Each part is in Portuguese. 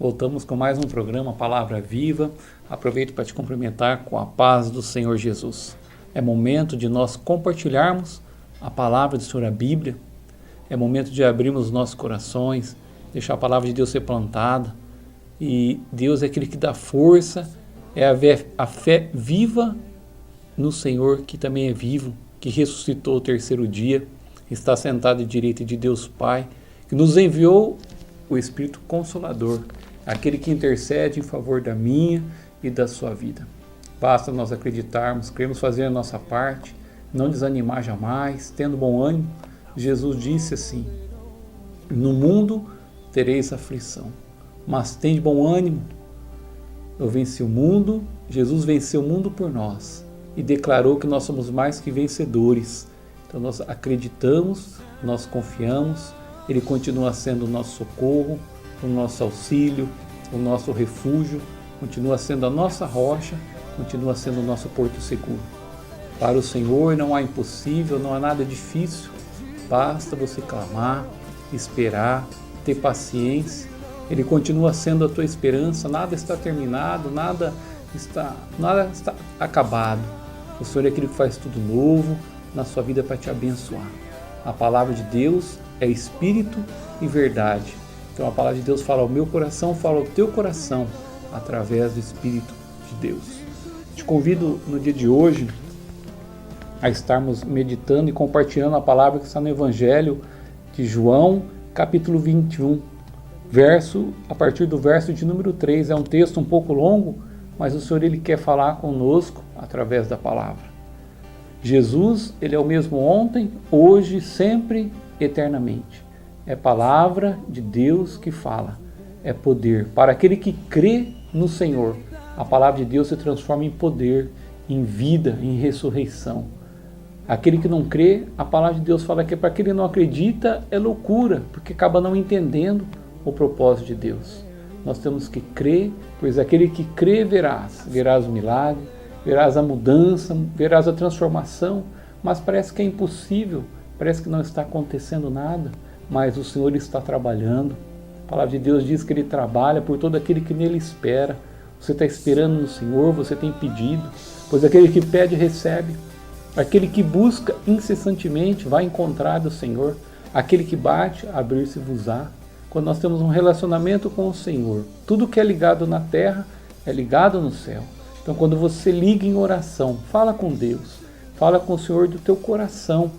Voltamos com mais um programa Palavra Viva. Aproveito para te cumprimentar com a paz do Senhor Jesus. É momento de nós compartilharmos a palavra do Senhor, a Bíblia. É momento de abrirmos os nossos corações, deixar a palavra de Deus ser plantada. E Deus é aquele que dá força, é a fé viva no Senhor, que também é vivo, que ressuscitou o terceiro dia, está sentado à direita de Deus Pai, que nos enviou o Espírito Consolador, aquele que intercede em favor da minha e da sua vida. Basta nós acreditarmos, queremos fazer a nossa parte, não desanimar jamais, tendo bom ânimo. Jesus disse assim: no mundo tereis aflição, mas tende bom ânimo. Eu venci o mundo, Jesus venceu o mundo por nós e declarou que nós somos mais que vencedores. Então nós acreditamos, nós confiamos, Ele continua sendo o nosso socorro, o nosso auxílio, o nosso refúgio, continua sendo a nossa rocha, continua sendo o nosso porto seguro. Para o Senhor não há impossível, não há nada difícil, basta você clamar, esperar, ter paciência. Ele continua sendo a tua esperança, nada está terminado, nada está acabado. O Senhor é aquele que faz tudo novo na sua vida para te abençoar. A palavra de Deus é espírito e verdade. Então a palavra de Deus fala ao meu coração, fala ao teu coração, através do Espírito de Deus. Te convido no dia de hoje a estarmos meditando e compartilhando a palavra que está no Evangelho de João, capítulo 21, a partir do verso de número 3. É um texto um pouco longo, mas o Senhor ele quer falar conosco através da palavra. Jesus, ele é o mesmo ontem, hoje, sempre, eternamente. É palavra de Deus que fala, é poder. Para aquele que crê no Senhor, a palavra de Deus se transforma em poder, em vida, em ressurreição. Aquele que não crê, a palavra de Deus fala que para aquele que não acredita é loucura, porque acaba não entendendo o propósito de Deus. Nós temos que crer, pois aquele que crê verás o milagre, verás a mudança, verás a transformação, mas parece que é impossível, parece que não está acontecendo nada, mas o Senhor está trabalhando. A palavra de Deus diz que Ele trabalha por todo aquele que nele espera. Você está esperando no Senhor, você tem pedido, pois aquele que pede recebe, aquele que busca incessantemente vai encontrar do Senhor, aquele que bate, abrir-se-vos-á. Quando nós temos um relacionamento com o Senhor, tudo que é ligado na terra é ligado no céu. Então quando você liga em oração, fala com Deus, fala com o Senhor do teu coração.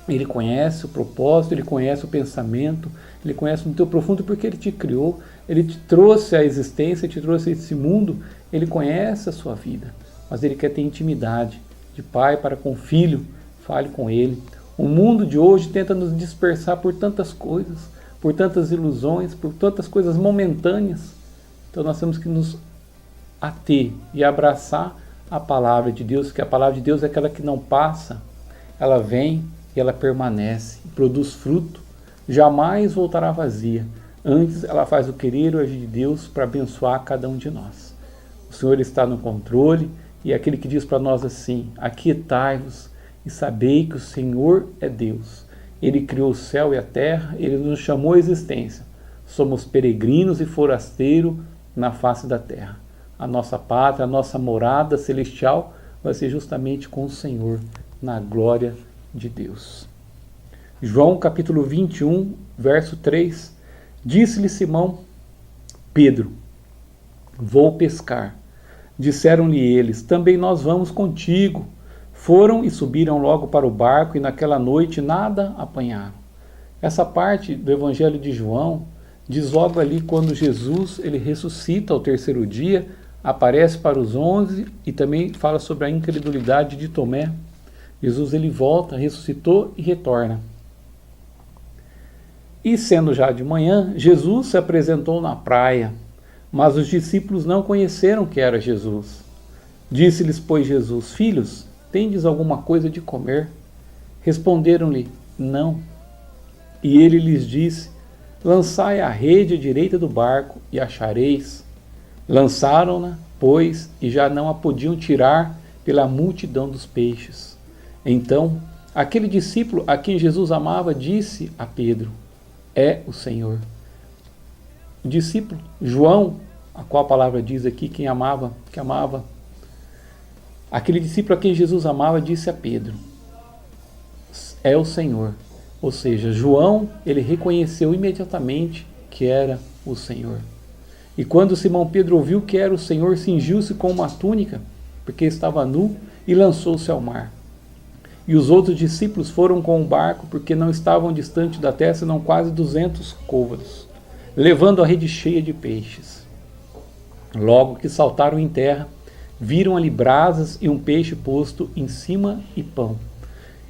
Ele conhece o propósito, Ele conhece o pensamento, Ele conhece no teu profundo porque Ele te criou, Ele te trouxe à existência, te trouxe a esse mundo, Ele conhece a sua vida, mas Ele quer ter intimidade de pai para com filho. Fale com Ele. O mundo de hoje tenta nos dispersar por tantas coisas, por tantas ilusões, por tantas coisas momentâneas. Então nós temos que nos ater e abraçar a palavra de Deus, que a palavra de Deus é aquela que não passa, ela vem e ela permanece, produz fruto, jamais voltará vazia. Antes ela faz o querer e o agir de Deus para abençoar cada um de nós. O Senhor está no controle e é aquele que diz para nós assim: aquietai-vos e sabei que o Senhor é Deus. Ele criou o céu e a terra, Ele nos chamou à existência. Somos peregrinos e forasteiros na face da terra. A nossa pátria, a nossa morada celestial vai ser justamente com o Senhor, na glória de Deus. João capítulo 21, verso 3. Disse-lhe Simão Pedro: vou pescar. Disseram-lhe eles: também nós vamos contigo. Foram e subiram logo para o barco, e naquela noite nada apanharam. Essa parte do Evangelho de João diz logo ali quando Jesus ele ressuscita ao terceiro dia, aparece para os 11 e também fala sobre a incredulidade de Tomé. Jesus ele volta, ressuscitou e retorna. E sendo já de manhã, Jesus se apresentou na praia, mas os discípulos não conheceram que era Jesus. Disse-lhes, pois, Jesus: filhos, tendes alguma coisa de comer? Responderam-lhe: não. E ele lhes disse: lançai a rede à direita do barco e achareis. Lançaram-na, pois, e já não a podiam tirar pela multidão dos peixes. Então, aquele discípulo a quem Jesus amava disse a Pedro: é o Senhor. discípulo, João, a qual a palavra diz aqui, que amava, aquele discípulo a quem Jesus amava, disse a Pedro, é o Senhor. Ou seja, João, ele reconheceu imediatamente que era o Senhor. E quando Simão Pedro ouviu que era o Senhor, cingiu-se com uma túnica, porque estava nu, e lançou-se ao mar. E os outros discípulos foram com o barco, porque não estavam distante da terra, senão quase 200 côvados, levando a rede cheia de peixes. Logo que saltaram em terra, viram ali brasas e um peixe posto em cima e pão.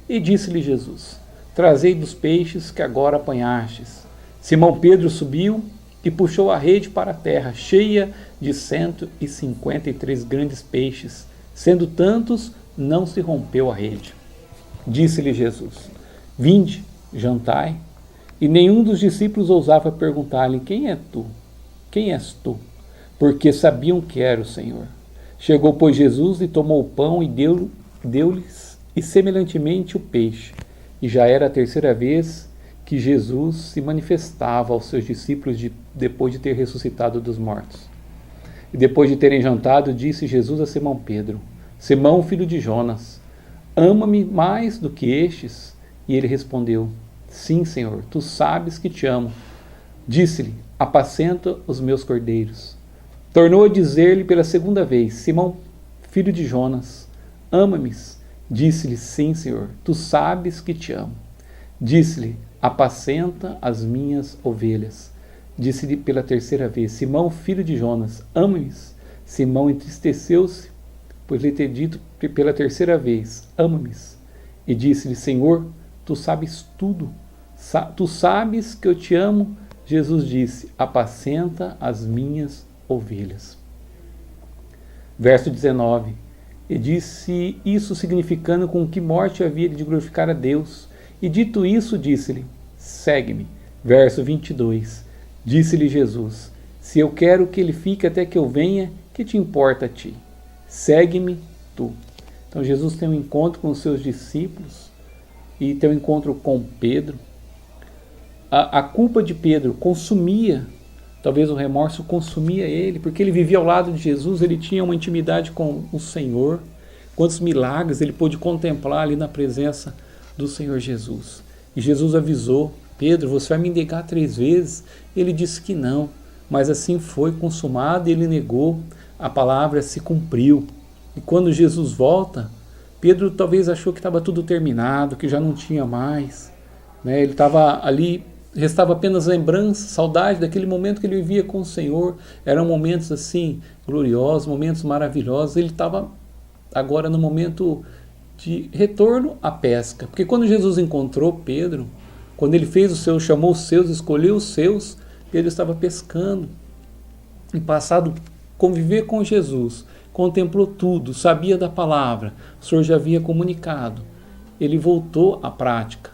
E disse-lhe Jesus, trazei dos peixes que agora apanhastes. Simão Pedro subiu e puxou a rede para a terra, cheia de 153 grandes peixes. Sendo tantos, não se rompeu a rede. Disse-lhe Jesus, vinde, jantai. E nenhum dos discípulos ousava perguntar-lhe, quem é tu? Quem és tu? Porque sabiam que era o Senhor. Chegou, pois, Jesus e tomou o pão e deu-lhes, e semelhantemente o peixe. E já era a terceira vez que Jesus se manifestava aos seus discípulos depois de ter ressuscitado dos mortos. E depois de terem jantado, disse Jesus a Simão Pedro, Simão, filho de Jonas, ama-me mais do que estes? E ele respondeu, sim, Senhor, tu sabes que te amo. Disse-lhe, apacenta os meus cordeiros. Tornou a dizer-lhe pela segunda vez, Simão, filho de Jonas, ama-me? Disse-lhe, sim, Senhor, tu sabes que te amo. Disse-lhe, apacenta as minhas ovelhas. Disse-lhe pela terceira vez, Simão, filho de Jonas, ama-me? Simão entristeceu-se, pois lhe ter dito pela terceira vez, ama-me? E disse-lhe, Senhor, tu sabes tudo, tu sabes que eu te amo. Jesus disse, apacenta as minhas ovelhas. Verso 19, e disse isso significando com que morte havia de glorificar a Deus. E dito isso, disse-lhe, segue-me. Verso 22, disse-lhe Jesus, se eu quero que ele fique até que eu venha, que te importa a ti? Segue-me tu. Então Jesus tem um encontro com os seus discípulos e tem um encontro com Pedro. A culpa de Pedro consumia, talvez o remorso consumia ele, porque ele vivia ao lado de Jesus, ele tinha uma intimidade com o Senhor. Quantos milagres ele pôde contemplar ali na presença do Senhor Jesus. E Jesus avisou, Pedro, você vai me negar 3 vezes? Ele disse que não, mas assim foi consumado e ele negou, a palavra se cumpriu. E quando Jesus volta, Pedro talvez achou que estava tudo terminado, que já não tinha mais, né? Ele estava ali, restava apenas lembrança, saudade daquele momento que ele vivia com o Senhor. Eram momentos assim, gloriosos, momentos maravilhosos. Ele estava agora no momento de retorno à pesca. Porque quando Jesus encontrou Pedro, quando ele fez o seu, chamou os seus, escolheu os seus, Pedro estava pescando. Em passado, conviver com Jesus, contemplou tudo, sabia da palavra, o Senhor já havia comunicado. Ele voltou à prática.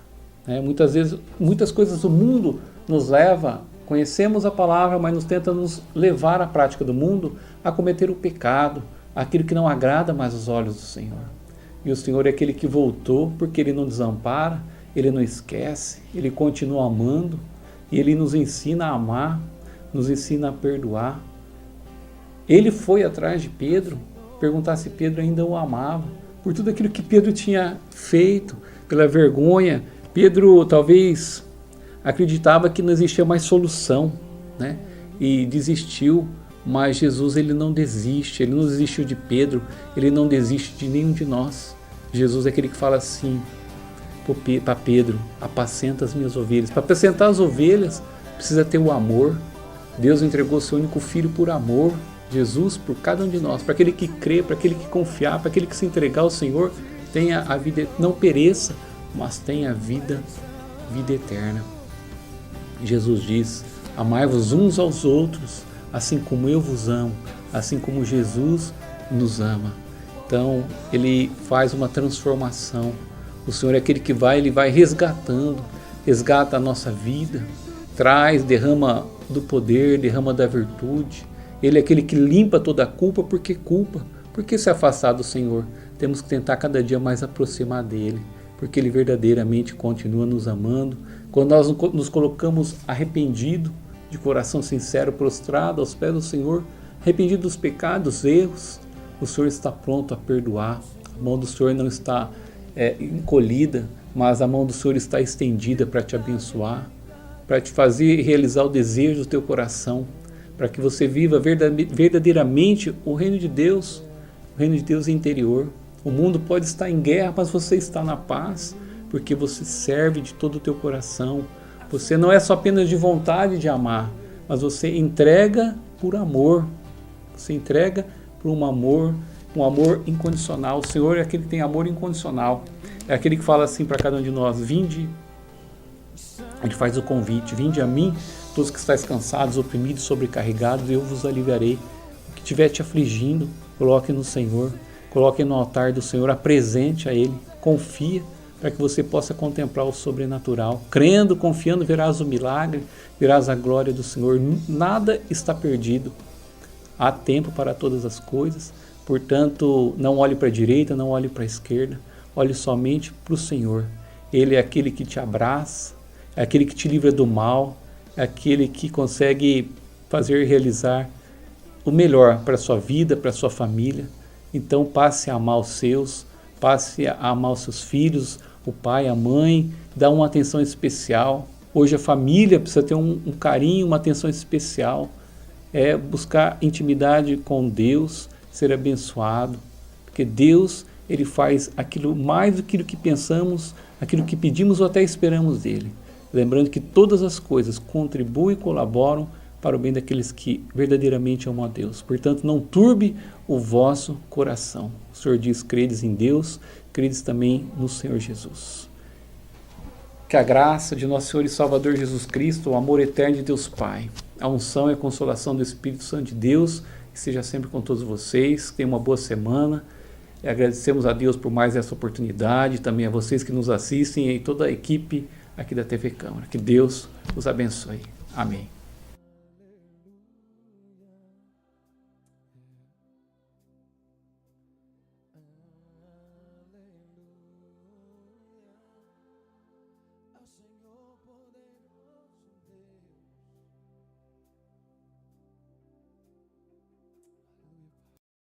Muitas vezes, muitas coisas do mundo nos leva, conhecemos a palavra, mas nos tenta nos levar à prática do mundo a cometer o pecado, aquilo que não agrada mais aos olhos do Senhor. E o Senhor é aquele que voltou, porque Ele não desampara, Ele não esquece, Ele continua amando, e Ele nos ensina a amar, nos ensina a perdoar. Ele foi atrás de Pedro, perguntar se Pedro ainda o amava, por tudo aquilo que Pedro tinha feito, pela vergonha. Pedro talvez acreditava que não existia mais solução, né? E desistiu, mas Jesus, ele não desiste, ele não desistiu de Pedro, ele não desiste de nenhum de nós. Jesus é aquele que fala assim para Pedro, apacenta as minhas ovelhas. Para apacentar as ovelhas, precisa ter o amor. Deus entregou seu único filho por amor, Jesus, por cada um de nós, para aquele que crê, para aquele que confiar, para aquele que se entregar ao Senhor, tenha a vida, não pereça, mas tenha a vida eterna. Jesus diz, amai-vos uns aos outros, assim como eu vos amo, assim como Jesus nos ama. Então, Ele faz uma transformação. O Senhor é aquele que ele vai resgatando, resgata a nossa vida, traz, derrama do poder, derrama da virtude. Ele é aquele que limpa toda a culpa, porque se afastar do Senhor, temos que tentar cada dia mais aproximar dEle, porque Ele verdadeiramente continua nos amando. Quando nós nos colocamos arrependidos, de coração sincero, prostrado aos pés do Senhor, arrependido dos pecados, erros, o Senhor está pronto a perdoar. A mão do Senhor não está encolhida, mas a mão do Senhor está estendida para te abençoar, para te fazer realizar o desejo do teu coração, para que você viva verdadeiramente o reino de Deus interior. O mundo pode estar em guerra, mas você está na paz, porque você serve de todo o teu coração. Você não é só apenas de vontade de amar, mas você entrega por amor. Você entrega por um amor incondicional. O Senhor é aquele que tem amor incondicional. É aquele que fala assim para cada um de nós: vinde. Ele faz o convite: vinde a mim, todos que estáis cansados, oprimidos, sobrecarregados, eu vos aliviarei. O que estiver te afligindo, coloque no Senhor, coloque no altar do Senhor, apresente a Ele, confia, para que você possa contemplar o sobrenatural. Crendo, confiando, verás o milagre, verás a glória do Senhor. Nada está perdido. Há tempo para todas as coisas. Portanto, não olhe para a direita, não olhe para a esquerda. Olhe somente para o Senhor. Ele é aquele que te abraça, é aquele que te livra do mal, é aquele que consegue fazer realizar o melhor para a sua vida, para a sua família. Então passe a amar os seus, passe a amar os seus filhos, o pai, a mãe, dá uma atenção especial. Hoje a família precisa ter um carinho, uma atenção especial. É buscar intimidade com Deus, ser abençoado, porque Deus, Ele faz aquilo mais do que pensamos, aquilo que pedimos ou até esperamos dEle. Lembrando que todas as coisas contribuem e colaboram para o bem daqueles que verdadeiramente amam a Deus. Portanto, não turbe o vosso coração. O Senhor diz: credes em Deus, credes também no Senhor Jesus. Que a graça de nosso Senhor e Salvador Jesus Cristo, o amor eterno de Deus Pai, a unção e a consolação do Espírito Santo de Deus, que seja sempre com todos vocês. Tenham uma boa semana. E agradecemos a Deus por mais essa oportunidade, também a vocês que nos assistem e toda a equipe aqui da TV Câmara. Que Deus os abençoe. Amém.